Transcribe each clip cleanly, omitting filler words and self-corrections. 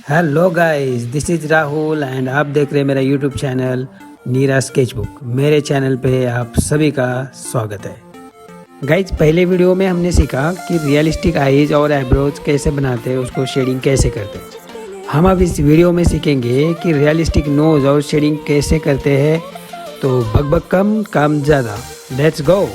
Hello guys, this is Rahul and आप देख रहे हैं मेरा यूट्यूब चैनल नीरा स्केचबुक। मेरे चैनल पे आप सभी का स्वागत है। गाइस, पहले वीडियो में हमने सीखा कि रियलिस्टिक आईज और आईब्रोज कैसे बनाते हैं, उसको शेडिंग कैसे करते हैं। हम अब इस वीडियो में सीखेंगे कि रियलिस्टिक नोज और शेडिंग कैसे करते हैं। तो बक कम काम ज़्यादा, लेट्स गो।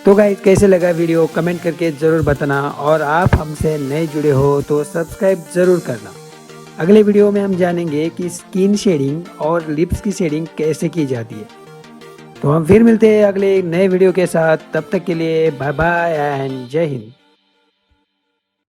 तो गाइस कैसे लगा वीडियो कमेंट करके ज़रूर बताना, और आप हमसे नए जुड़े हो तो सब्सक्राइब ज़रूर करना। अगले वीडियो में हम जानेंगे कि स्किन शेडिंग और लिप्स की शेडिंग कैसे की जाती है। तो हम फिर मिलते हैं अगले नए वीडियो के साथ, तब तक के लिए बाय बाय एंड जय हिंद।